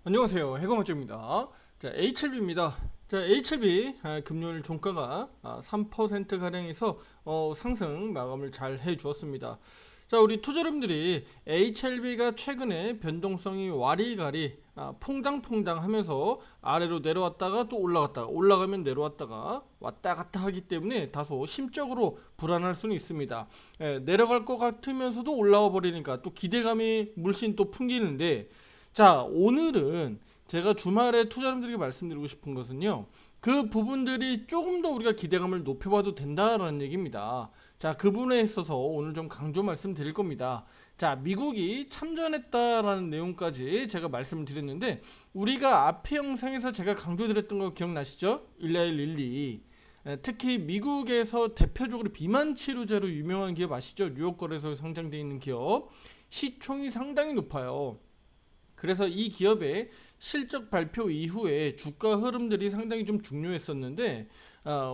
안녕하세요. 해공업체입니다. 자, HLB입니다. 자, HLB 금요일 종가가 3% 가량에서 상승 마감을 잘 해주었습니다. 자, 우리 투자자분들이 HLB가 최근에 변동성이 와리가리 퐁당퐁당 하면서 아래로 내려왔다가 또 올라갔다가 올라가면 내려왔다가 왔다 갔다 하기 때문에 다소 심적으로 불안할 수는 있습니다. 내려갈 것 같으면서도 올라와 버리니까 또 기대감이 물씬 또 풍기는데, 자, 오늘은 제가 주말에 투자자분들에게 말씀드리고 싶은 것은요, 그 부분들이 조금 더 우리가 기대감을 높여봐도 된다라는 얘기입니다. 자, 그 부분에 있어서 오늘 좀 강조 말씀드릴 겁니다. 자, 미국이 참전했다라는 내용까지 제가 말씀을 드렸는데, 우리가 앞의 영상에서 제가 강조드렸던 거 기억나시죠? 11112. 특히 미국에서 대표적으로 비만 치료제로 유명한 기업 아시죠? 뉴욕 거래소에 상장되어 있는 기업. 시총이 상당히 높아요. 그래서 이 기업의 실적 발표 이후에 주가 흐름들이 상당히 좀 중요했었는데,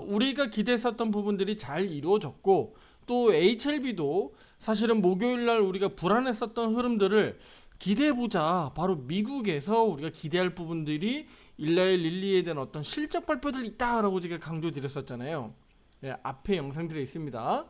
우리가 기대했었던 부분들이 잘 이루어졌고, 또 HLB도 사실은 목요일날 우리가 불안했었던 흐름들을 기대해보자, 바로 미국에서 우리가 기대할 부분들이 일라엘 릴리에 대한 어떤 실적 발표들이 있다라고 제가 강조드렸었잖아요. 앞에 영상들에 있습니다.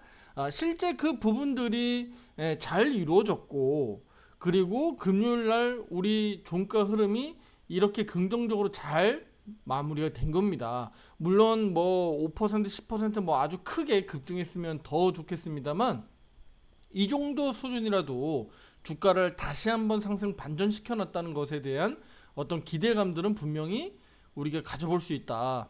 실제 그 부분들이 잘 이루어졌고, 그리고 금요일날 우리 종가 흐름이 이렇게 긍정적으로 잘 마무리가 된 겁니다. 물론 뭐 5% 10%뭐 아주 크게 급등했으면 더 좋겠습니다만, 이 정도 수준이라도 주가를 다시 한번 상승 반전시켜 놨다는 것에 대한 어떤 기대감들은 분명히 우리가 가져볼 수 있다.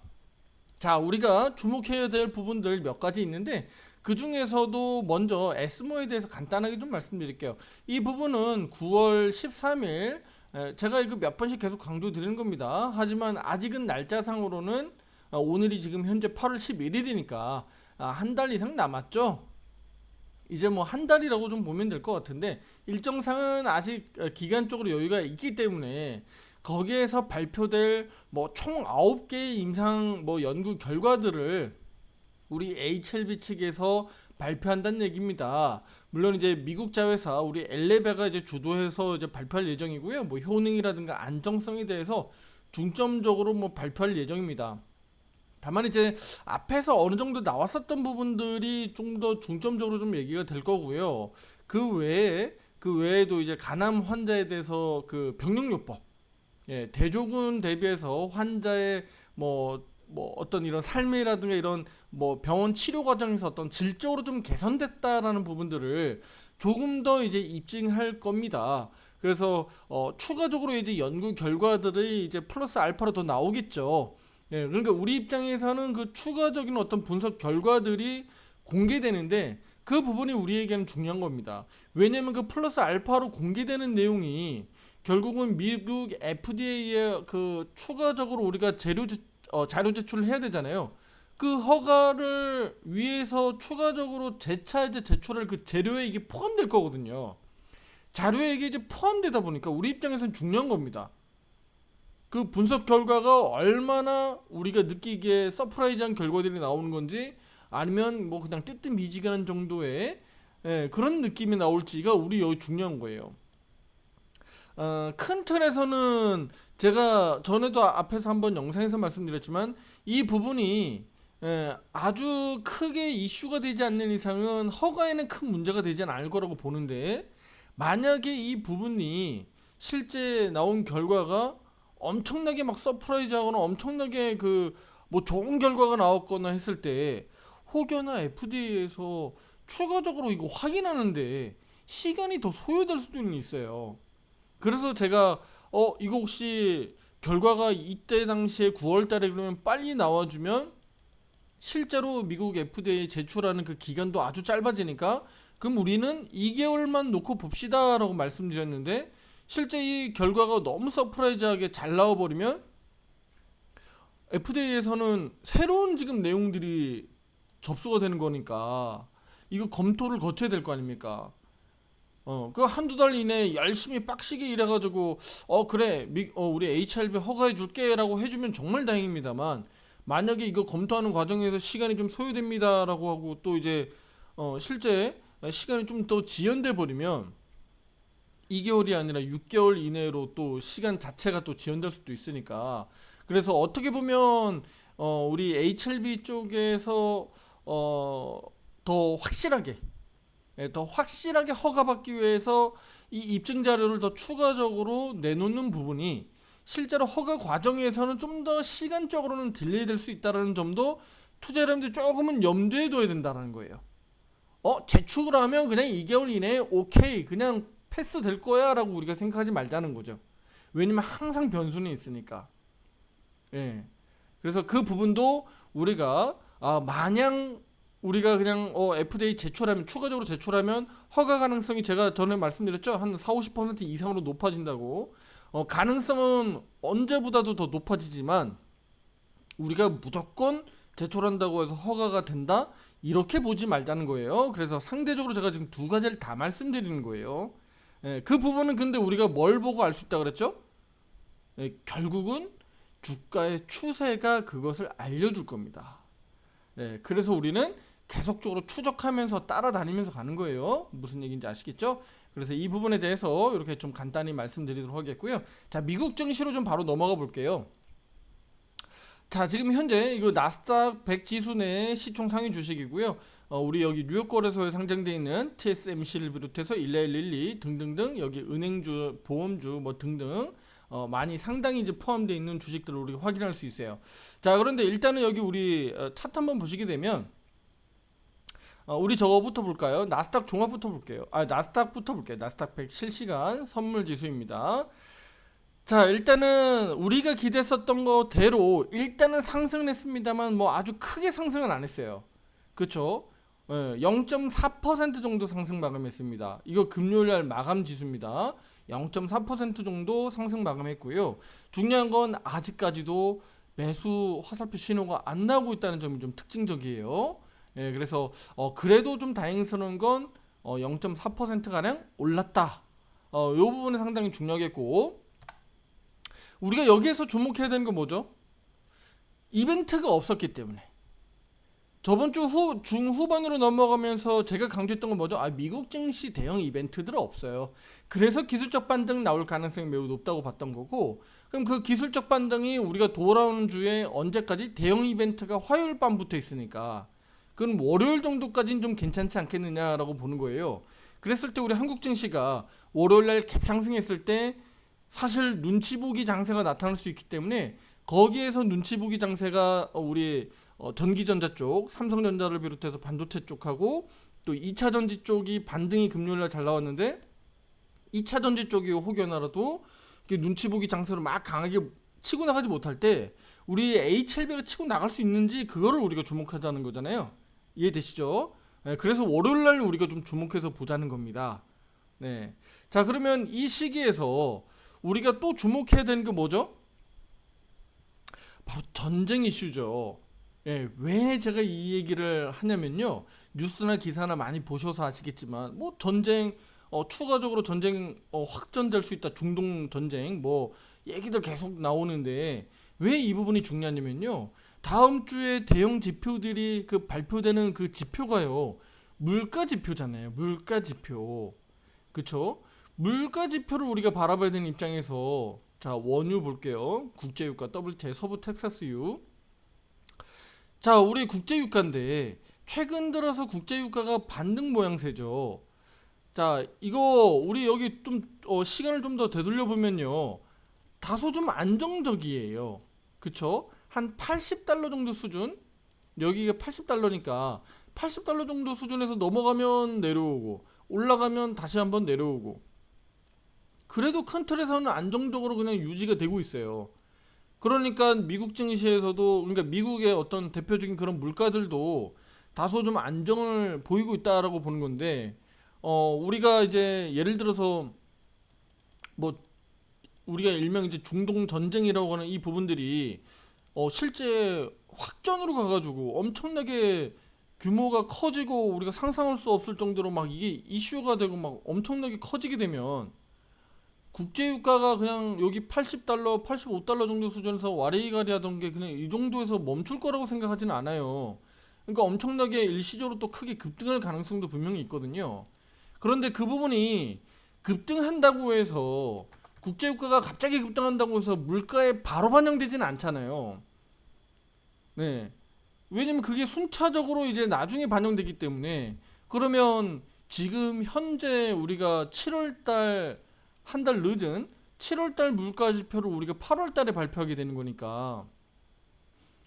자, 우리가 주목해야 될 부분들 몇 가지 있는데, 그 중에서도 먼저 에스모에 대해서 간단하게 좀 말씀드릴게요. 이 부분은 9월 13일, 제가 이거 몇 번씩 계속 강조드리는 겁니다. 하지만 아직은 날짜상으로는 오늘이 지금 현재 8월 11일이니까 한 달 이상 남았죠. 이제 뭐 한 달이라고 좀 보면 될 것 같은데, 일정상은 아직 기간적으로 여유가 있기 때문에 거기에서 발표될 뭐 총 9개의 임상 뭐 연구 결과들을 우리 HLB 측에서 발표한다는 얘기입니다. 물론 이제 미국 자회사 우리 엘레베가 이제 주도해서 이제 발표할 예정이고요. 뭐 효능이라든가 안정성에 대해서 중점적으로 뭐 발표할 예정입니다. 다만 이제 앞에서 어느 정도 나왔었던 부분들이 좀 더 중점적으로 좀 얘기가 될 거고요. 그 외에도 이제 간암 환자에 대해서 그 병력요법, 대조군 대비해서 환자의 뭐 어떤 이런 삶이라든가 이런 뭐 병원 치료 과정에서 어떤 질적으로 좀 개선됐다라는 부분들을 조금 더 이제 입증할 겁니다. 그래서 추가적으로 이제 연구 결과들이 이제 플러스 알파로 더 나오겠죠. 그러니까 우리 입장에서는 그 추가적인 어떤 분석 결과들이 공개되는데, 그 부분이 우리에게는 중요한 겁니다. 왜냐면 그 플러스 알파로 공개되는 내용이 결국은 미국 FDA에 그 추가적으로 우리가 자료 제출을 해야 되잖아요. 그 허가를 위해서 추가적으로 재차 이제 제출할 그 재료에 이게 포함될 거거든요. 자료에 이게 이제 포함되다 보니까 우리 입장에서는 중요한 겁니다. 그 분석 결과가 얼마나 우리가 느끼기에 서프라이즈한 결과들이 나오는 건지, 아니면 뭐 그냥 뜨뜻미지근한 정도의 그런 느낌이 나올지가 우리 여기 중요한 거예요. 큰 틀에서는 제가 전에도 앞에서 한번 영상에서 말씀드렸지만, 이 부분이 아주 크게 이슈가 되지 않는 이상은 허가에는 큰 문제가 되지 않을 거라고 보는데, 만약에 이 부분이 실제 나온 결과가 엄청나게 막 서프라이즈하거나 엄청나게 그 뭐 좋은 결과가 나왔거나 했을 때, 혹여나 FDA에서 추가적으로 이거 확인하는데 시간이 더 소요될 수도 있어요. 그래서 제가 이거 혹시 결과가 이때 당시에 9월 달에 그러면 빨리 나와주면 실제로 미국 FDA 제출하는 그 기간도 아주 짧아지니까, 그럼 우리는 2개월만 놓고 봅시다라고 말씀드렸는데, 실제 이 결과가 너무 서프라이즈하게 잘 나와버리면 FDA에서는 새로운 지금 내용들이 접수가 되는 거니까 이거 검토를 거쳐야 될 거 아닙니까? 그 한두 달 이내에 열심히 빡시게 일해가지고 그래 우리 HRB 허가해 줄게라고 해주면 정말 다행입니다만, 만약에 이거 검토하는 과정에서 시간이 좀 소요됩니다라고 하고 또 이제 실제 시간이 좀 더 지연돼 버리면 2개월이 아니라 6개월 이내로 또 시간 자체가 또 지연될 수도 있으니까 그래서 어떻게 보면 우리 HLB 쪽에서 어, 더 확실하게 더 확실하게 허가받기 위해서 이 입증 자료를 더 추가적으로 내놓는 부분이 실제로 허가 과정에서는 좀 더 시간적으로는 딜레이 될 수 있다는 점도 투자자분들이 조금은 염두에 둬야 된다는 거예요. 제출을 하면 그냥 2개월 이내에 오케이 그냥 패스 될 거야 라고 우리가 생각하지 말자는 거죠. 왜냐면 항상 변수는 있으니까. 예. 그래서 그 부분도 우리가 마냥 우리가 그냥 FDA 제출하면 추가적으로 제출하면 허가 가능성이 제가 전에 말씀드렸죠. 한 4, 50% 이상으로 높아진다고. 가능성은 언제보다도 더 높아지지만 우리가 무조건 제출한다고 해서 허가가 된다? 이렇게 보지 말자는 거예요. 그래서 상대적으로 제가 지금 두 가지를 다 말씀드리는 거예요. 예, 그 부분은 근데 우리가 뭘 보고 알 수 있다 그랬죠? 예, 결국은 주가의 추세가 그것을 알려줄 겁니다. 예, 그래서 우리는 계속적으로 추적하면서 따라다니면서 가는 거예요. 무슨 얘기인지 아시겠죠? 그래서 이 부분에 대해서 이렇게 좀 간단히 말씀드리도록 하겠고요. 자, 미국 증시로 좀 바로 넘어가 볼게요. 자, 지금 현재 이거 나스닥 100 지수 내 시총 상위 주식이고요. 우리 여기 뉴욕 거래소에 상장되어 있는 TSMC를 비롯해서 1112 등등등 여기 은행주, 보험주 뭐 등등 많이 상당히 이제 포함되어 있는 주식들을 우리가 확인할 수 있어요. 자, 그런데 일단은 여기 우리 차트 한번 보시게 되면 우리 저거부터 볼까요? 나스닥 종합부터 볼게요. 나스닥부터 볼게요. 나스닥 100 실시간 선물 지수입니다. 자, 일단은 우리가 기대했었던 거대로 일단은 상승을 했습니다만 뭐 아주 크게 상승은 안 했어요. 그쵸? 0.4% 정도 상승 마감했습니다. 이거 금요일날 마감 지수입니다. 0.4% 정도 상승 마감했고요. 중요한 건 아직까지도 매수 화살표 신호가 안 나오고 있다는 점이 좀 특징적이에요. 그래서 그래도 좀 다행스러운 건 0.4%가량 올랐다. 요 부분은 상당히 중요하겠고 우리가 여기에서 주목해야 되는 건 뭐죠? 이벤트가 없었기 때문에 저번 주 중후반으로 넘어가면서 제가 강조했던 건 뭐죠? 미국 증시 대형 이벤트들은 없어요. 그래서 기술적 반등 나올 가능성이 매우 높다고 봤던 거고 그럼 그 기술적 반등이 우리가 돌아오는 주에 언제까지 대형 이벤트가 화요일 밤 붙어 있으니까 그건 월요일 정도까지는 좀 괜찮지 않겠느냐라고 보는 거예요. 그랬을 때 우리 한국 증시가 월요일날 갭상승했을 때 사실 눈치 보기 장세가 나타날 수 있기 때문에 거기에서 눈치 보기 장세가 우리 전기전자 쪽, 삼성전자를 비롯해서 반도체 쪽하고 또 2차 전지 쪽이 반등이 금요일날 잘 나왔는데 2차 전지 쪽이 혹여나라도 눈치 보기 장세로 막 강하게 치고 나가지 못할 때 우리 HLB가 치고 나갈 수 있는지 그거를 우리가 주목하자는 거잖아요. 이해되시죠? 네, 그래서 월요일날 우리가 좀 주목해서 보자는 겁니다. 네. 자, 그러면 이 시기에서 우리가 또 주목해야 되는 게 뭐죠? 바로 전쟁 이슈죠. 왜 제가 이 얘기를 하냐면요. 뉴스나 기사나 많이 보셔서 아시겠지만 뭐 전쟁 추가적으로 전쟁 확전될 수 있다. 중동 전쟁 뭐 얘기들 계속 나오는데 왜 이 부분이 중요하냐면요. 다음 주에 대형 지표들이 그 발표되는 그 지표가요. 물가 지표잖아요. 물가 지표. 그쵸? 물가 지표를 우리가 바라봐야 되는 입장에서 자, 원유 볼게요. 국제유가 WTI 서부 텍사스유. 자, 우리 국제유가인데 최근 들어서 국제유가가 반등 모양새죠. 자, 이거 우리 여기 좀 시간을 좀 더 되돌려 보면요. 다소 좀 안정적이에요. 그쵸? 한 80달러 정도 수준? 여기가 80달러니까 80달러 정도 수준에서 넘어가면 내려오고 올라가면 다시 한번 내려오고 그래도 큰 틀에서는 안정적으로 그냥 유지가 되고 있어요. 그러니까 미국 증시에서도 그러니까 미국의 어떤 대표적인 그런 물가들도 다소 좀 안정을 보이고 있다라고 보는 건데 우리가 이제 예를 들어서 뭐 우리가 일명 이제 중동 전쟁이라고 하는 이 부분들이 실제 확전으로 가가지고 엄청나게 규모가 커지고 우리가 상상할 수 없을 정도로 막 이게 이슈가 되고 막 엄청나게 커지게 되면 국제유가가 그냥 여기 80달러, 85달러 정도 수준에서 와리가리 하던 게 그냥 이 정도에서 멈출 거라고 생각하지는 않아요. 그러니까 엄청나게 일시적으로 또 크게 급등할 가능성도 분명히 있거든요. 그런데 그 부분이 급등한다고 해서 국제유가가 갑자기 급등한다고 해서 물가에 바로 반영되지는 않잖아요. 네. 왜냐면 그게 순차적으로 이제 나중에 반영되기 때문에 그러면 지금 현재 우리가 7월달 한 달 늦은 7월달 물가 지표를 우리가 8월달에 발표하게 되는 거니까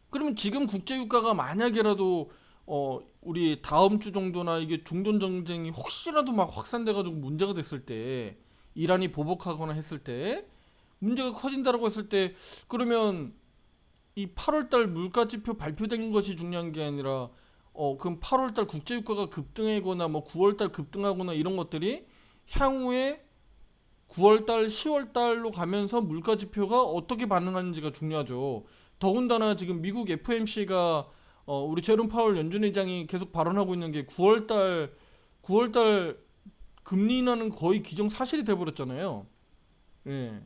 그러면 지금 국제유가가 만약에라도 우리 다음 주 정도나 이게 중동 전쟁이 혹시라도 막 확산돼가지고 문제가 됐을 때 이란이 보복하거나 했을 때 문제가 커진다라고 했을 때 그러면 이 8월달 물가지표 발표된 것이 중요한 게 아니라 그럼 8월달 국제유가가 급등하거나 뭐 9월달 급등하거나 이런 것들이 향후에 9월달, 10월달로 가면서 물가지표가 어떻게 반응하는지가 중요하죠. 더군다나 지금 미국 FMC가 우리 제롬 파월 연준 의장이 계속 발언하고 있는 게 9월달 금리 인하는 거의 기정사실이 돼버렸잖아요. 예.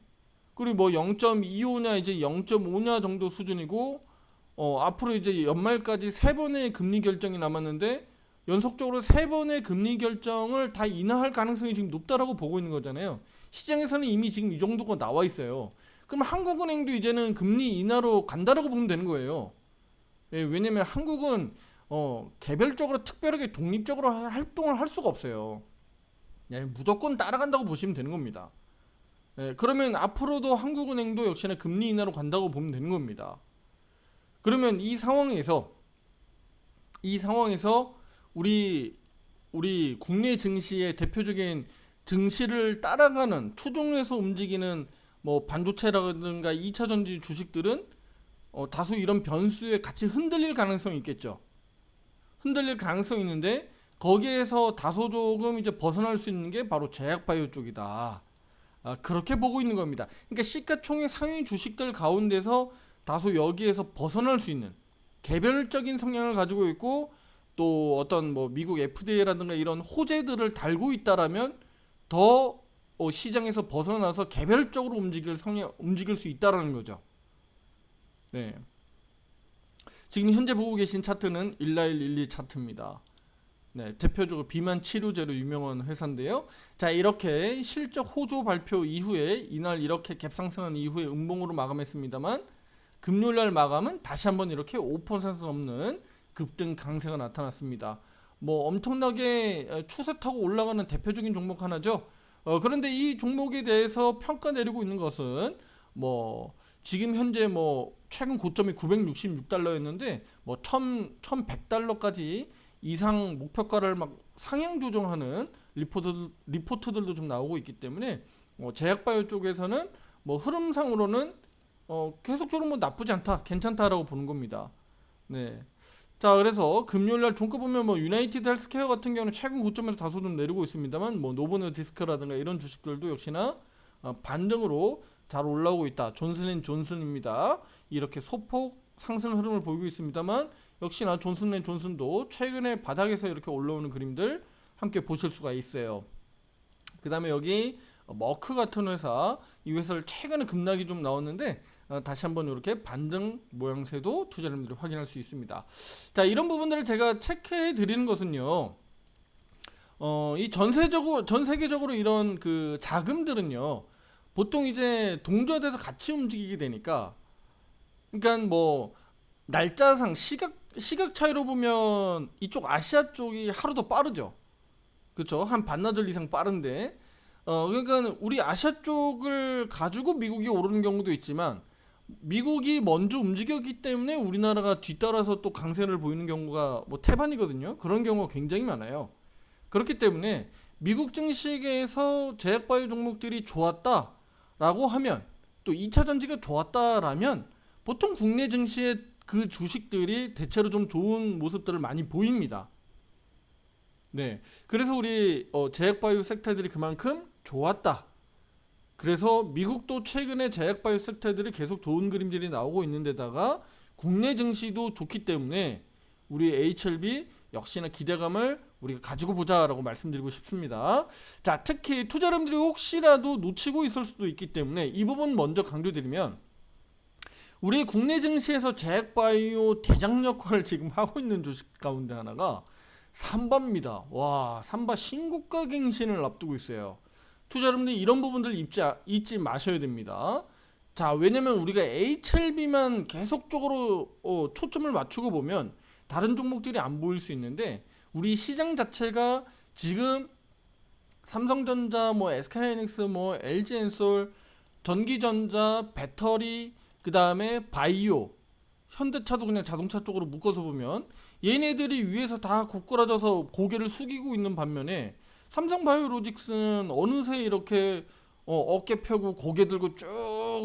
그리고 뭐 0.25냐 이제 0.5냐 정도 수준이고 앞으로 이제 연말까지 세 번의 금리 결정이 남았는데 연속적으로 세 번의 금리 결정을 다 인하할 가능성이 지금 높다라고 보고 있는 거잖아요. 시장에서는 이미 지금 이 정도가 나와 있어요. 그럼 한국은행도 이제는 금리 인하로 간다라고 보면 되는 거예요. 예, 왜냐면 한국은 개별적으로 특별하게 독립적으로 활동을 할 수가 없어요. 예, 무조건 따라간다고 보시면 되는 겁니다. 예, 그러면 앞으로도 한국은행도 역시나 금리 인하로 간다고 보면 되는 겁니다. 그러면 이 상황에서 우리 국내 증시의 대표적인 증시를 따라가는 추종해서 움직이는 뭐 반도체라든가 2차 전지 주식들은 다소 이런 변수에 같이 흔들릴 가능성이 있겠죠. 흔들릴 가능성이 있는데 거기에서 다소 조금 이제 벗어날 수 있는 게 바로 제약바이오 쪽이다. 그렇게 보고 있는 겁니다. 그러니까 시가총액 상위 주식들 가운데서 다소 여기에서 벗어날 수 있는 개별적인 성향을 가지고 있고 또 어떤 뭐 미국 FDA라든가 이런 호재들을 달고 있다라면 더 시장에서 벗어나서 개별적으로 움직일 수 있다라는 거죠. 네. 지금 현재 보고 계신 차트는 19112 차트입니다. 네, 대표적으로 비만 치료제로 유명한 회사인데요. 자, 이렇게 실적 호조 발표 이후에 이날 이렇게 갭상승한 이후에 음봉으로 마감했습니다만 금요일날 마감은 다시 한번 이렇게 5% 넘는 급등 강세가 나타났습니다. 뭐 엄청나게 추세 타고 올라가는 대표적인 종목 하나죠. 그런데 이 종목에 대해서 평가 내리고 있는 것은 뭐 지금 현재 뭐 최근 고점이 966달러였는데 뭐 1100달러까지 이상 목표가를 막 상향 조정하는 리포트들도 좀 나오고 있기 때문에 제약바이오 쪽에서는 뭐 흐름상으로는 계속적으로 뭐 나쁘지 않다, 괜찮다라고 보는 겁니다. 네. 자, 그래서 금요일날 종가 보면 뭐 유나이티드 헬스케어 같은 경우는 최근 고점에서 다소 좀 내리고 있습니다만 뭐 노보노디스크라든가 이런 주식들도 역시나 반등으로 잘 올라오고 있다. 존슨앤존슨입니다. 이렇게 소폭 상승 흐름을 보이고 있습니다만 역시나 존슨앤존슨도 최근에 바닥에서 이렇게 올라오는 그림들 함께 보실 수가 있어요. 그 다음에 여기 머크 같은 회사, 이 회사를 최근에 급락이 좀 나왔는데 다시 한번 이렇게 반등 모양새도 투자자님들이 확인할 수 있습니다. 자, 이런 부분들을 제가 체크해 드리는 것은요, 이 전 세계적으로 이런 그 자금들은요, 보통 이제 동조돼서 같이 움직이게 되니까, 그러니까 뭐 날짜상 시각 차이로 보면 이쪽 아시아 쪽이 하루 더 빠르죠. 그렇죠? 한 반나절 이상 빠른데, 그러니까 우리 아시아 쪽을 가지고 미국이 오르는 경우도 있지만 미국이 먼저 움직였기 때문에 우리나라가 뒤따라서 또 강세를 보이는 경우가 뭐 태반이거든요. 그런 경우가 굉장히 많아요. 그렇기 때문에 미국 증시에서 제약바이오 종목들이 좋았다라고 하면 또 2차 전지가 좋았다라면 보통 국내 증시의 그 주식들이 대체로 좀 좋은 모습들을 많이 보입니다. 네, 그래서 우리 제약바이오 섹터들이 그만큼 좋았다. 그래서 미국도 최근에 제약바이오 섹터들이 계속 좋은 그림들이 나오고 있는데다가 국내 증시도 좋기 때문에 우리 HLB 역시나 기대감을 우리가 가지고 보자라고 말씀드리고 싶습니다. 자, 특히 투자자분들이 혹시라도 놓치고 있을 수도 있기 때문에 이 부분 먼저 강조드리면 우리 국내 증시에서 제약바이오 대장 역할을 지금 하고 있는 주식 가운데 하나가 삼바입니다. 와, 삼바 신고가 갱신을 앞두고 있어요. 투자 여러분들 이런 부분들 잊지 마셔야 됩니다. 자, 왜냐면 우리가 HLB만 계속적으로 초점을 맞추고 보면 다른 종목들이 안 보일 수 있는데, 우리 시장 자체가 지금 삼성전자, 뭐 SK하이닉스, 뭐 LG엔솔, 전기전자, 배터리, 그 다음에 바이오, 현대차도 그냥 자동차 쪽으로 묶어서 보면 얘네들이 위에서 다 고꾸라져서 고개를 숙이고 있는 반면에 삼성바이오로직스는 어느새 이렇게 어깨 펴고 고개 들고 쭉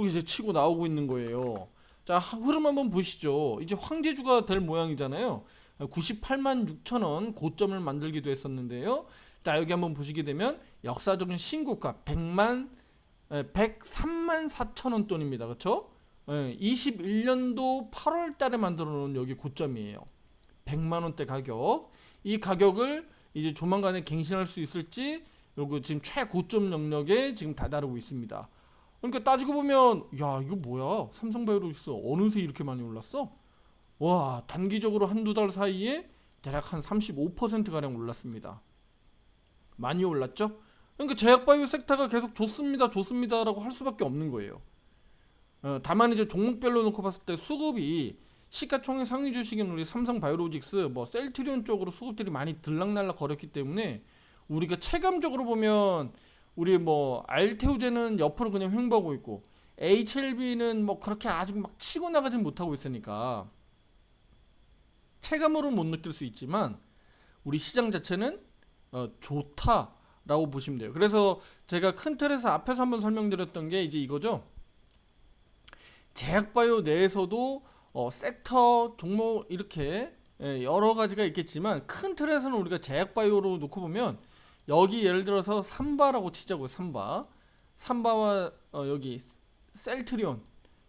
이제 치고 나오고 있는 거예요. 자, 흐름 한번 보시죠. 이제 황제주가 될 모양이잖아요. 98만 6천 원 고점을 만들기도 했었는데요. 자, 여기 한번 보시게 되면 역사적인 신고가 103만 4천 원 돈입니다. 그렇죠? 21년도 8월 달에 만들어 놓은 여기 고점이에요. 100만 원대 가격. 이 가격을 이제 조만간에 갱신할 수 있을지, 요거 지금 최고점 영역에 지금 다다르고 있습니다. 그러니까 따지고 보면, 야, 이거 뭐야? 삼성바이오로직스 어느새 이렇게 많이 올랐어? 와, 단기적으로 한두 달 사이에 대략 한 35% 가량 올랐습니다. 많이 올랐죠? 그러니까 제약바이오 섹터가 계속 좋습니다라고 할 수밖에 없는 거예요. 다만 이제 종목별로 놓고 봤을 때 수급이 시가총액 상위 주식인 우리 삼성바이오로직스, 뭐 셀트리온 쪽으로 수급들이 많이 들락날락 거렸기 때문에 우리가 체감적으로 보면 우리 뭐 알테오제는 옆으로 그냥 횡보하고 있고 HLB는 뭐 그렇게 아직 막 치고 나가진 못하고 있으니까 체감으로 못 느낄 수 있지만 우리 시장 자체는 좋다라고 보시면 돼요. 그래서 제가 큰 틀에서 앞에서 한번 설명드렸던 게 이제 이거죠. 제약바이오 내에서도 섹터 종목 이렇게 여러 가지가 있겠지만 큰 틀에서는 우리가 제약바이오로 놓고 보면 여기 예를 들어서 삼바라고 치자고요. 삼바와 여기 셀트리온,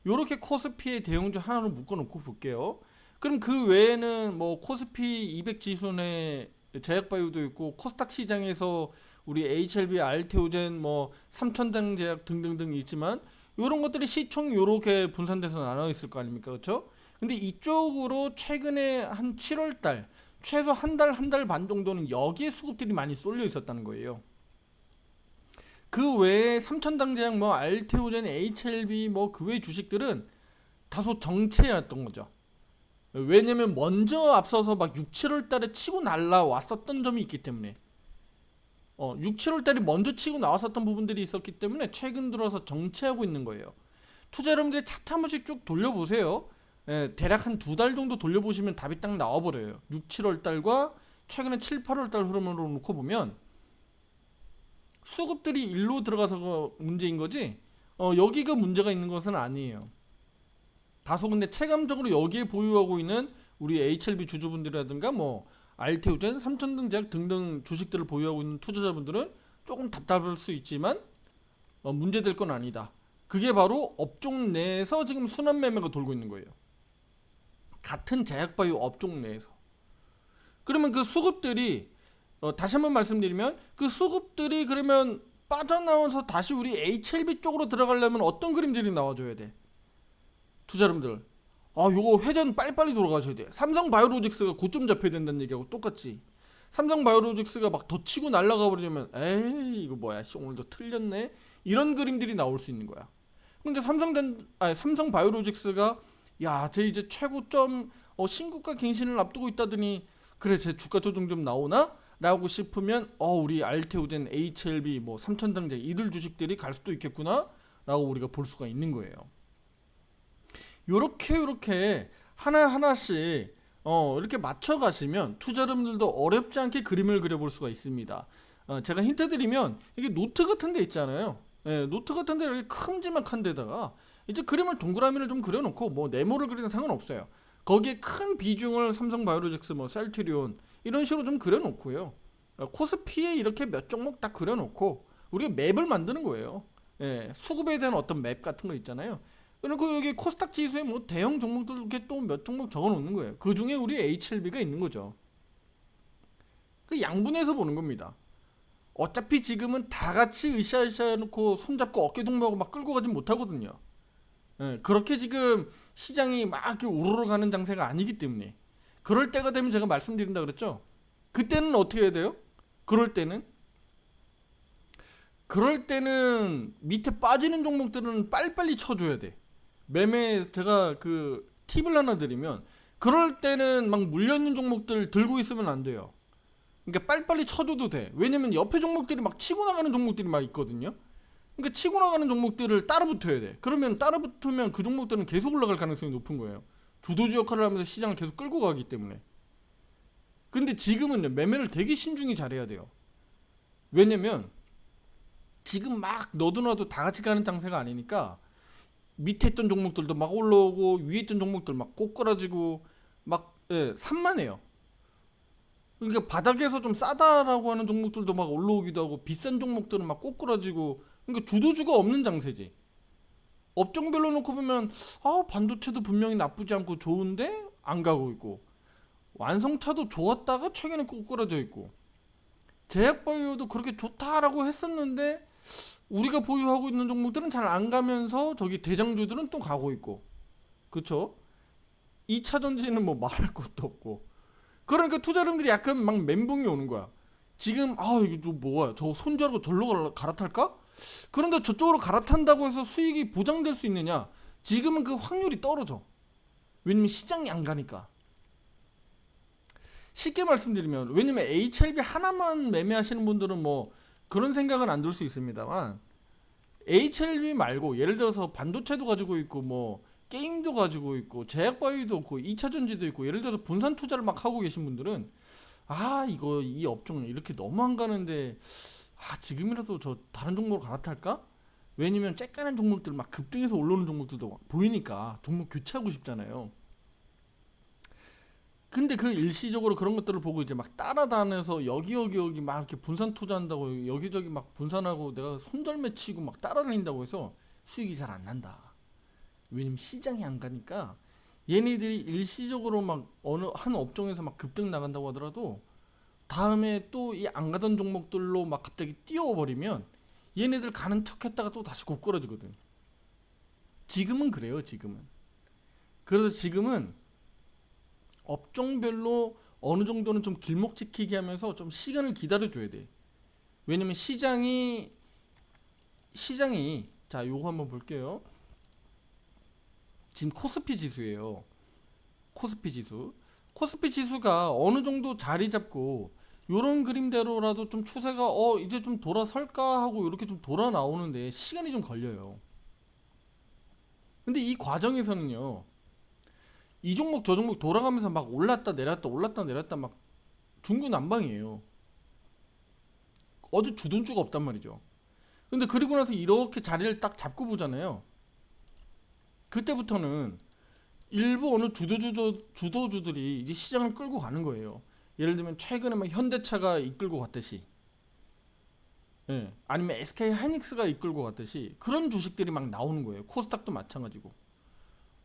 요렇게 코스피의 대형주 하나로 묶어놓고 볼게요. 그럼 그 외에는 뭐 코스피 200 지수내 제약바이오도 있고, 코스닥 시장에서 우리 HLB, 알테오젠, 뭐 삼천당 제약 등등등 있지만 요런 것들이 시총 요렇게 분산돼서 나눠 있을 거 아닙니까? 그렇죠? 근데 이쪽으로 최근에 한 7월 달 최소 한 달 반 정도는 여기에 수급들이 많이 쏠려 있었다는 거예요. 그 외에 삼천당 제약, 뭐 알테오젠, HLB, 뭐 그 외 주식들은 다소 정체였던 거죠. 왜냐면 먼저 앞서서 막 6, 7월 달에 치고 날라왔었던 점이 있기 때문에 6, 7월 달에 먼저 치고 나왔었던 부분들이 있었기 때문에 최근 들어서 정체하고 있는 거예요. 투자 여러분들 차트 한 번씩 쭉 돌려보세요. 대략 한 두 달 정도 돌려보시면 답이 딱 나와버려요. 6, 7월 달과 최근에 7, 8월 달 흐름으로 놓고 보면 수급들이 일로 들어가서 문제인 거지 여기가 문제가 있는 것은 아니에요. 다소 근데 체감적으로 여기에 보유하고 있는 우리 HLB 주주분들이라든가 뭐 알테오젠, 삼천등제약 등등 주식들을 보유하고 있는 투자자분들은 조금 답답할 수 있지만 문제될 건 아니다. 그게 바로 업종 내에서 지금 순환 매매가 돌고 있는 거예요. 같은 제약바이오 업종 내에서. 그러면 그 수급들이 다시 한번 말씀드리면 그 수급들이 그러면 빠져나와서 다시 우리 HLB 쪽으로 들어가려면 어떤 그림들이 나와줘야 돼? 투자 여러분들, 요거 회전 빨리빨리 돌아가셔야 돼. 삼성바이오로직스가 고점 잡혀야 된다는 얘기하고 똑같지. 삼성바이오로직스가 막 더 치고 날아가 버리면 에이 이거 뭐야, 오늘도 틀렸네, 이런 그림들이 나올 수 있는 거야. 근데 삼성바이오로직스가 야, 쟤 이제 최고점 신고가 갱신을 앞두고 있다더니 그래, 쟤 주가 조정 좀 나오나? 라고 싶으면 우리 알테오젠, HLB, 뭐 삼천당제 이들 주식들이 갈 수도 있겠구나 라고 우리가 볼 수가 있는 거예요. 요렇게 하나하나씩 이렇게 맞춰 가시면 투자 여러분들도 어렵지 않게 그림을 그려볼 수가 있습니다. 제가 힌트 드리면 이게 노트 같은 데 있잖아요. 노트 같은 데 이렇게 큼지막한 데다가 이제 그림을 동그라미를 좀 그려놓고 뭐 네모를 그리는 상관없어요. 거기에 큰 비중을 삼성바이오로직스, 뭐 셀트리온 이런 식으로 좀 그려놓고요. 코스피에 이렇게 몇 종목 딱 그려놓고 우리가 맵을 만드는 거예요. 수급에 대한 어떤 맵 같은 거 있잖아요. 그리고 여기 코스닥 지수에 뭐 대형 종목들 이렇게 또 몇 종목 적어놓는 거예요. 그 중에 우리 HLB가 있는 거죠. 그 양분해서 보는 겁니다. 어차피 지금은 다 같이 으쌰으쌰 놓고 손잡고 어깨 동무하고 막 끌고 가진 못하거든요. 그렇게 지금 시장이 막 이렇게 우르르 가는 장세가 아니기 때문에 그럴 때가 되면 제가 말씀드린다 그랬죠. 그때는 어떻게 해야 돼요? 그럴 때는 그럴 때는 밑에 빠지는 종목들은 빨리빨리 쳐줘야 돼. 매매 제가 그 팁을 하나 드리면, 그럴 때는 막 물려있는 종목들 들고 있으면 안 돼요. 그러니까 빨리빨리 쳐줘도 돼. 왜냐면 옆에 종목들이 막 치고 나가는 종목들이 막 있거든요. 그러니까 치고 나가는 종목들을 따라 붙어야 돼. 그러면 따라 붙으면 그 종목들은 계속 올라갈 가능성이 높은 거예요. 주도주 역할을 하면서 시장을 계속 끌고 가기 때문에. 근데 지금은요, 매매를 되게 신중히 잘해야 돼요. 왜냐면 지금 막 너도 나도 다 같이 가는 장세가 아니니까, 밑에 있던 종목들도 막 올라오고 위에 있던 종목들 막 꼬꾸라지고 막, 예, 산만해요. 그러니까 바닥에서 좀 싸다라고 하는 종목들도 막 올라오기도 하고, 비싼 종목들은 막 꼬꾸라지고. 그러니까 주도주가 없는 장세지. 업종별로 놓고 보면, 아, 반도체도 분명히 나쁘지 않고 좋은데 안 가고 있고, 완성차도 좋았다가 최근에 꼬꾸라져 있고, 제약바이오도 그렇게 좋다라고 했었는데 우리가 보유하고 있는 종목들은 잘 안 가면서 저기 대장주들은 또 가고 있고. 그쵸? 2차 전지는 뭐 말할 것도 없고. 그러니까 투자자들이 약간 막 멘붕이 오는 거야. 지금 아, 이게 좀 뭐야, 저 손절하고 절로 갈아탈까? 그런데 저쪽으로 갈아탄다고 해서 수익이 보장될 수 있느냐? 지금은 그 확률이 떨어져. 왜냐면 시장이 안 가니까. 쉽게 말씀드리면, 왜냐면 HLB 하나만 매매하시는 분들은 뭐 그런 생각은 안 들 수 있습니다만, HLB 말고 예를 들어서 반도체도 가지고 있고, 뭐 게임도 가지고 있고, 제약바이오도 있고, 2차 전지도 있고, 예를 들어서 분산 투자를 막 하고 계신 분들은, 아, 이거 이 업종 이렇게 너무 안 가는데, 아, 지금이라도 저 다른 종목으로 갈아탈까? 왜냐면 쬐까는 종목들 막 급등해서 올라오는 종목들도 막 보이니까 종목 교체하고 싶잖아요. 근데 그 일시적으로 그런 것들을 보고 이제 막 따라다녀서 여기 막 이렇게 분산 투자한다고 여기저기 막 분산하고 내가 손절매 치고 막 따라다닌다고 해서 수익이 잘 안 난다. 왜냐면 시장이 안 가니까, 얘네들이 일시적으로 막 어느 한 업종에서 막 급등 나간다고 하더라도 다음에 또 이 안 가던 종목들로 막 갑자기 뛰어버리면 얘네들 가는 척 했다가 또 다시 곧걸어지거든. 지금은 그래요, 지금은. 그래서 지금은 업종별로 어느 정도는 좀 길목 지키게 하면서 좀 시간을 기다려줘야 돼. 왜냐면 시장이 자, 요거 한번 볼게요. 지금 코스피 지수예요. 코스피 지수. 코스피 지수가 어느 정도 자리 잡고 요런 그림대로라도 좀 추세가 이제 좀 돌아설까 하고 이렇게 좀 돌아 나오는데 시간이 좀 걸려요. 근데 이 과정에서는요, 이 종목 저 종목 돌아가면서 막 올랐다 내렸다 막 중구난방이에요. 어디 주둔주가 없단 말이죠. 근데 그리고 나서 이렇게 자리를 딱 잡고 보잖아요. 그때부터는 일부 어느 주도주들이 이제 시장을 끌고 가는 거예요. 예를 들면 최근에 막 현대차가 이끌고 갔듯이, 예, 아니면 SK 하이닉스가 이끌고 갔듯이 그런 주식들이 막 나오는 거예요. 코스닥도 마찬가지고.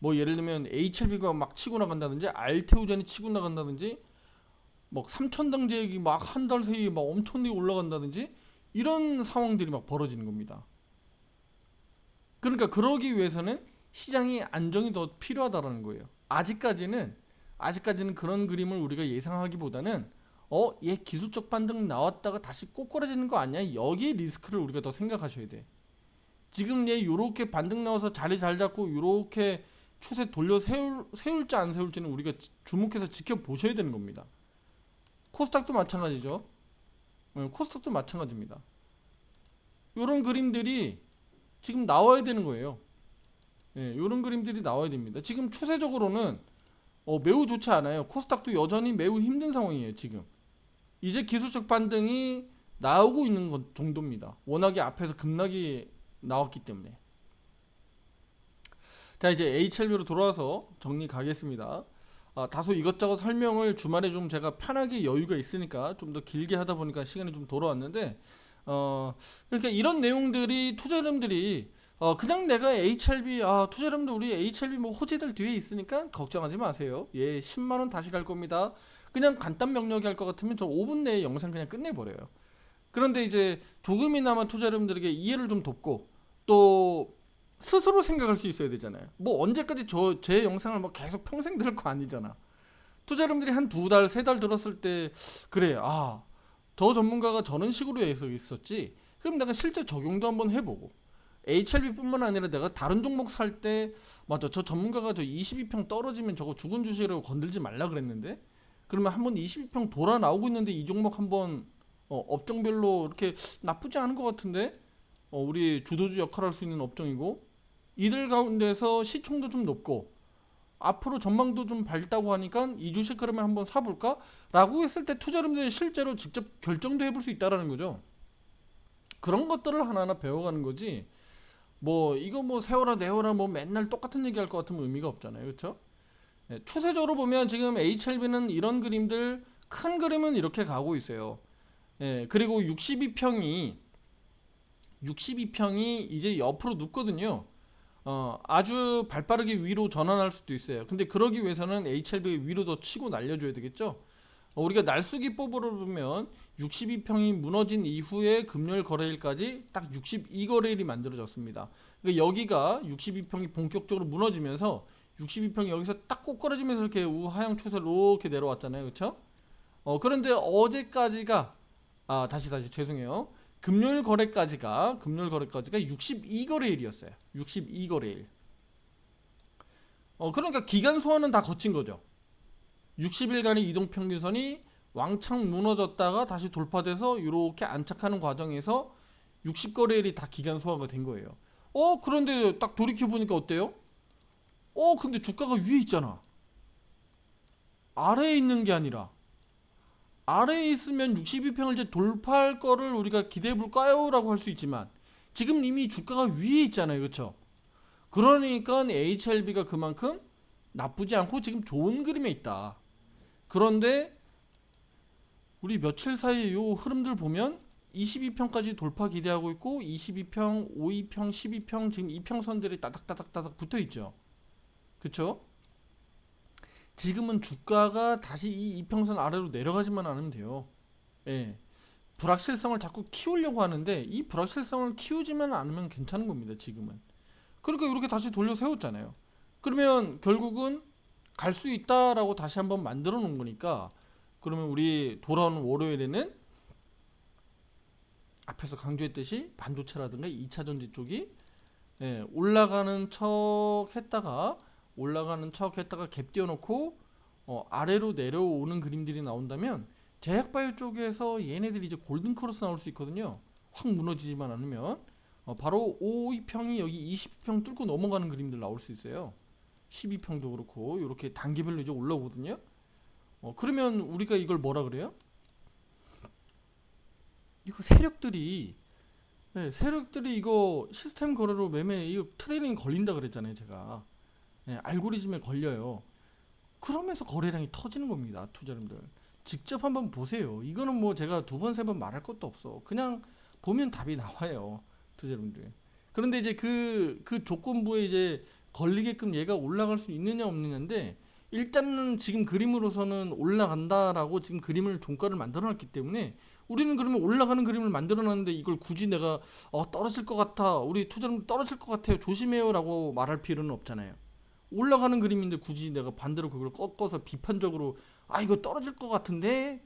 뭐 예를 들면 HLB가 막 치고 나간다든지, 알테오젠이 치고 나간다든지, 막 삼천당제약이 막 한 달 사이에 막 엄청나게 올라간다든지, 이런 상황들이 막 벌어지는 겁니다. 그러니까 그러기 위해서는 시장이 안정이 더 필요하다라는 거예요. 아직까지는 그런 그림을 우리가 예상하기보다는, 얘 기술적 반등 나왔다가 다시 꼬꾸라지는 거 아니야? 여기 리스크를 우리가 더 생각하셔야 돼. 지금 얘 요렇게 반등 나와서 자리 잘 잡고 요렇게 추세 돌려 세울지 안 세울지는 우리가 주목해서 지켜보셔야 되는 겁니다. 코스닥도 마찬가지죠. 코스닥도 마찬가지입니다. 요런 그림들이 지금 나와야 되는 거예요. 요런 그림들이 나와야 됩니다. 지금 추세적으로는 매우 좋지 않아요. 코스닥도 여전히 매우 힘든 상황이에요, 지금. 이제 기술적 반등이 나오고 있는 것 정도입니다. 워낙에 앞에서 급락이 나왔기 때문에. 자, 이제 HLB로 돌아와서 정리 가겠습니다. 다소 이것저것 설명을 주말에 좀 제가 편하게 여유가 있으니까 좀 더 길게 하다 보니까 시간이 좀 돌아왔는데, 그러니까 이런 내용들이 투자자님들이, 그냥 내가 HLB, 투자자님들 우리 HLB 뭐 호재들 뒤에 있으니까 걱정하지 마세요. 예, 10만 원 다시 갈 겁니다. 그냥 간단 명료하게 할 것 같으면 저 5분 내에 영상 그냥 끝내버려요. 그런데 이제 조금이나마 투자자님들에게 이해를 좀 돕고, 또 스스로 생각할 수 있어야 되잖아요. 뭐 언제까지 제 영상을 뭐 계속 평생 들을 거 아니잖아. 투자자님들이 한 2달, 3달 들었을 때, 그래, 저 전문가가 저런 식으로 해서 있었지. 그럼 내가 실제 적용도 한번 해보고 HLB뿐만 아니라 내가 다른 종목 살 때 맞아 저 전문가가 저 22평 떨어지면 저거 죽은 주식이라고 건들지 말라 그랬는데 그러면 한번 22평 돌아 나오고 있는데 이 종목 한번 업종별로 이렇게 나쁘지 않은 것 같은데 우리 주도주 역할할 수 있는 업종이고 이들 가운데서 시총도 좀 높고 앞으로 전망도 좀 밝다고 하니까 이 주식 그러면 한번 사볼까? 라고 했을 때 투자자분들이 실제로 직접 결정도 해볼 수 있다는 거죠. 그런 것들을 하나하나 배워가는 거지 뭐 이거 뭐 세워라 내워라 뭐 맨날 똑같은 얘기할 것 같으면 의미가 없잖아요. 그렇죠? 네, 추세적으로 보면 지금 HLB는 이런 그림들 큰 그림은 이렇게 가고 있어요. 예, 그리고 62평이 이제 옆으로 눕거든요. 아주 발빠르게 위로 전환할 수도 있어요. 근데 그러기 위해서는 HLB 위로 더 치고 날려줘야 되겠죠. 우리가 날수기법으로 보면 62평이 무너진 이후에 금요일 거래일까지 딱 62거래일이 만들어졌습니다. 그러니까 여기가 62평이 본격적으로 무너지면서 62평이 여기서 딱 꼬꾸라지면서 이렇게 우하향 추세로 이렇게 내려왔잖아요. 그렇죠? 그런데 어제까지가 다시 죄송해요. 금요일 거래까지가 62거래일이었어요. 62거래일. 그러니까 기간 소화는 다 거친 거죠. 60일간의 이동평균선이 왕창 무너졌다가 다시 돌파돼서 이렇게 안착하는 과정에서 60거래일이 다 기간 소화가 된 거예요. 그런데 딱 돌이켜보니까 어때요? 근데 주가가 위에 있잖아. 아래에 있는 게 아니라 아래에 있으면 62평을 이제 돌파할 거를 우리가 기대해 볼까요? 라고 할 수 있지만 지금 이미 주가가 위에 있잖아요. 그렇죠? 그러니까 HLB가 그만큼 나쁘지 않고 지금 좋은 그림에 있다. 그런데 우리 며칠 사이 요 흐름들 보면 22평까지 돌파 기대하고 있고 22평, 52평, 12평 지금 이평선들이 따닥따닥따닥 붙어 있죠. 그쵸? 지금은 주가가 다시 이 이평선 아래로 내려가지만 않으면 돼요. 예. 불확실성을 자꾸 키우려고 하는데 이 불확실성을 키우지만 않으면 괜찮은 겁니다. 지금은. 그러니까 이렇게 다시 돌려 세웠잖아요. 그러면 결국은 갈 수 있다라고 다시 한번 만들어 놓은 거니까 그러면 우리 돌아오는 월요일에는 앞에서 강조했듯이 반도체라든가 2차 전지 쪽이 올라가는 척 했다가 갭 띄워놓고 아래로 내려오는 그림들이 나온다면 제약바이오 쪽에서 얘네들이 이제 골든크로스 나올 수 있거든요. 확 무너지지만 않으면 바로 52평이 여기 20평 뚫고 넘어가는 그림들 나올 수 있어요. 12평도 그렇고 이렇게 단계별로 이제 올라오거든요. 그러면 우리가 이걸 뭐라 그래요? 이거 세력들이 이거 시스템 거래로 매매 이거 트레이딩 걸린다 그랬잖아요. 제가 알고리즘에 걸려요. 그러면서 거래량이 터지는 겁니다. 투자자분들 직접 한번 보세요. 이거는 뭐 제가 두 번 세 번 말할 것도 없어. 그냥 보면 답이 나와요. 투자자분들. 그런데 이제 그 조건부에 이제 걸리게끔 얘가 올라갈 수 있느냐 없느냐인데 일단은 지금 그림으로서는 올라간다라고 지금 그림을 종가를 만들어놨기 때문에 우리는 그러면 올라가는 그림을 만들어놨는데 이걸 굳이 내가 떨어질 것 같아 우리 투자자분들 떨어질 것 같아요 조심해요라고 말할 필요는 없잖아요. 올라가는 그림인데 굳이 내가 반대로 그걸 꺾어서 비판적으로 이거 떨어질 것 같은데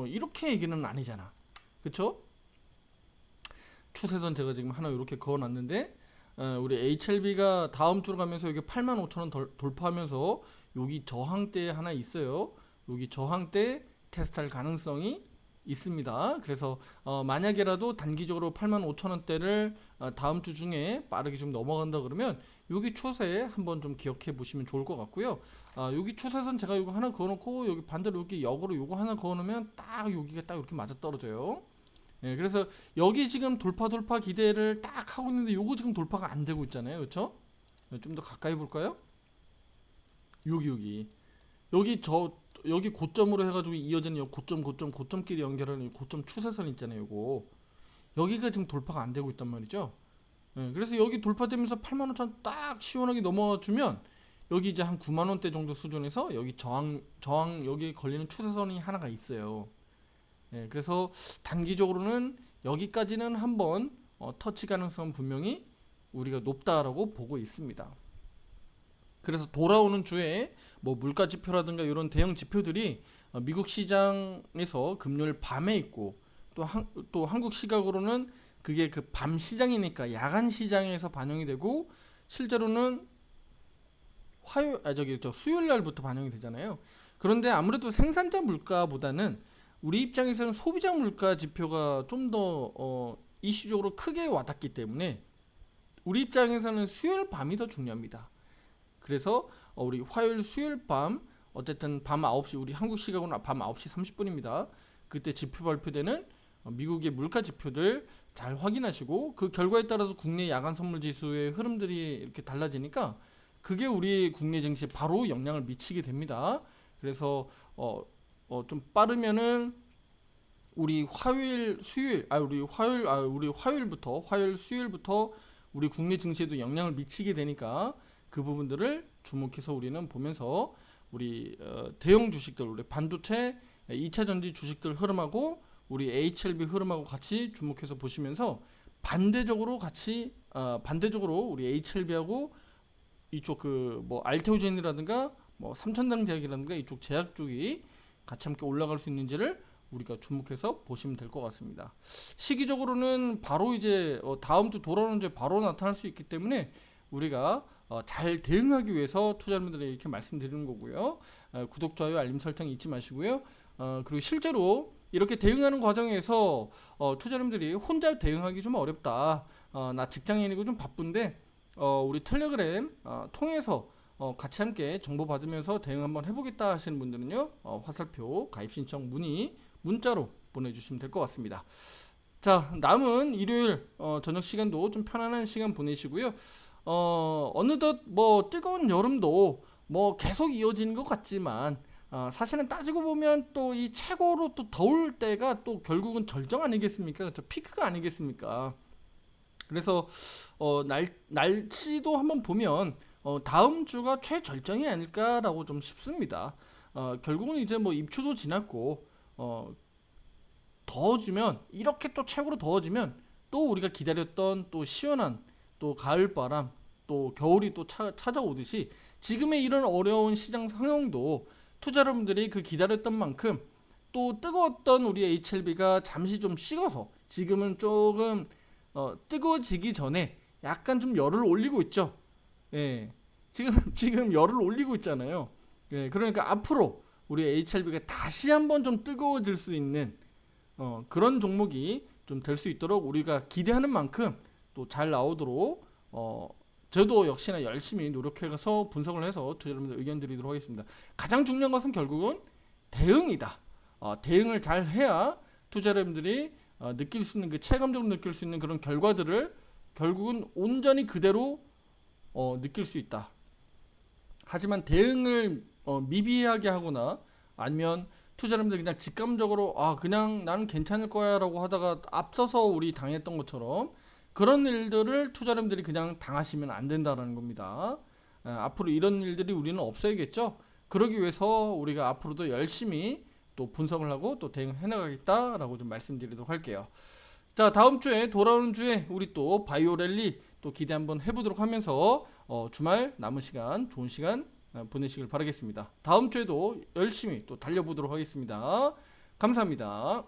이렇게 얘기는 아니잖아. 그쵸? 추세선 제가 지금 하나 이렇게 그어놨는데 우리 HLB가 다음 주로 가면서 여기 85,000원 돌파하면서 여기 저항대 하나 있어요. 여기 저항대 테스트할 가능성이 있습니다. 그래서 만약에라도 단기적으로 85,000원대를 다음 주 중에 빠르게 좀 넘어간다 그러면 여기 추세 한번 좀 기억해 보시면 좋을 것 같고요. 여기 추세선 제가 이거 하나 그어놓고 여기 반대로 여기 역으로 요거 하나 그어놓으면 딱 여기가 딱 이렇게 맞아 떨어져요. 그래서 여기 지금 돌파 기대를 딱 하고 있는데 요거 지금 돌파가 안 되고 있잖아요. 그렇죠? 좀 더 가까이 볼까요? 여기 고점으로 해가지고 이어지는 고점끼리 연결하는 고점 추세선 있잖아요. 요거 여기가 지금 돌파가 안 되고 있단 말이죠. 그래서 여기 돌파되면서 85,000원 딱 시원하게 넘어와 주면 여기 이제 한 9만원대 정도 수준에서 여기 저항 여기 걸리는 추세선이 하나가 있어요. 그래서 단기적으로는 여기까지는 한번 터치 가능성 분명히 우리가 높다라고 보고 있습니다. 그래서 돌아오는 주에 뭐 물가 지표라든가 이런 대형 지표들이 미국 시장에서 금요일 밤에 있고 또 한국 시각으로는 그게 그 밤 시장이니까 야간 시장에서 반영이 되고 실제로는 수요일 날부터 반영이 되잖아요. 그런데 아무래도 생산자 물가보다는 우리 입장에서는 소비자 물가 지표가 좀 더 이슈적으로 크게 와닿기 때문에 우리 입장에서는 수요일 밤이 더 중요합니다. 그래서 우리 화요일 수요일 밤 어쨌든 밤 9시 우리 한국 시각으로는 밤 9시 30분입니다. 그때 지표 발표되는 미국의 물가 지표들 잘 확인하시고 그 결과에 따라서 국내 야간 선물 지수의 흐름들이 이렇게 달라지니까 그게 우리 국내 증시에 바로 영향을 미치게 됩니다. 그래서 좀 빠르면은 우리 화요일 수요일부터 우리 국내 증시에도 영향을 미치게 되니까 그 부분들을 주목해서 우리는 보면서 우리 대형 주식들, 우리 반도체, 2차 전지 주식들 흐름하고 우리 HLB 흐름하고 같이 주목해서 보시면서 반대적으로 우리 HLB하고 이쪽 그 뭐 알테오젠이라든가 뭐 삼천당 제약이라든가 이쪽 제약 쪽이 같이 함께 올라갈 수 있는지를 우리가 주목해서 보시면 될 것 같습니다. 시기적으로는 바로 이제 다음 주 돌아오는 주에 바로 나타날 수 있기 때문에 우리가 잘 대응하기 위해서 투자자분들에게 이렇게 말씀드리는 거고요. 구독, 좋아요, 알림 설정 잊지 마시고요. 그리고 실제로 이렇게 대응하는 과정에서 투자자분들이 혼자 대응하기 좀 어렵다. 나 직장인이고 좀 바쁜데 우리 텔레그램 통해서 같이 함께 정보 받으면서 대응 한번 해보겠다 하시는 분들은요, 화살표 가입 신청 문자로 보내주시면 될 것 같습니다. 자, 남은 일요일 저녁 시간도 좀 편안한 시간 보내시고요. 어느덧 뭐 뜨거운 여름도 뭐 계속 이어지는 것 같지만 사실은 따지고 보면 또 이 최고로 또 더울 때가 또 결국은 절정 아니겠습니까? 그렇죠? 피크가 아니겠습니까? 그래서 날씨도 한번 보면 다음 주가 최절정이 아닐까라고 좀 싶습니다. 결국은 이제 뭐 입추도 지났고 더워지면 이렇게 또 최고로 더워지면 또 우리가 기다렸던 또 시원한 또 가을바람 또 겨울이 또 찾아오듯이 지금의 이런 어려운 시장 상황도 투자 여러분들이 그 기다렸던 만큼 또 뜨거웠던 우리 HLB가 잠시 좀 식어서 지금은 조금 뜨거워지기 전에 약간 좀 열을 올리고 있죠. 예, 지금 열을 올리고 있잖아요. 예, 그러니까 앞으로 우리 HLB가 다시 한번 좀 뜨거워질 수 있는 그런 종목이 좀 될 수 있도록 우리가 기대하는 만큼 또 잘 나오도록 저도 역시나 열심히 노력해서 분석을 해서 여러분들 의견 드리도록 하겠습니다. 가장 중요한 것은 결국은 대응이다. 대응을 잘 해야 투자 여러분들이 느낄 수 있는 그 체감적으로 느낄 수 있는 그런 결과들을 결국은 온전히 그대로 느낄 수 있다. 하지만 대응을 미비하게 하거나 아니면 투자자분들 그냥 직감적으로 그냥 나는 괜찮을 거야 라고 하다가 앞서서 우리 당했던 것처럼 그런 일들을 투자자분들이 그냥 당하시면 안 된다는 겁니다. 앞으로 이런 일들이 우리는 없어야겠죠. 그러기 위해서 우리가 앞으로도 열심히 또 분석을 하고 또 대응해 나가겠다라고 좀 말씀드리도록 할게요. 자, 다음 주에 돌아오는 주에 우리 또 바이오 랠리 또 기대 한번 해보도록 하면서 주말 남은 시간 좋은 시간 보내시길 바라겠습니다. 다음 주에도 열심히 또 달려보도록 하겠습니다. 감사합니다.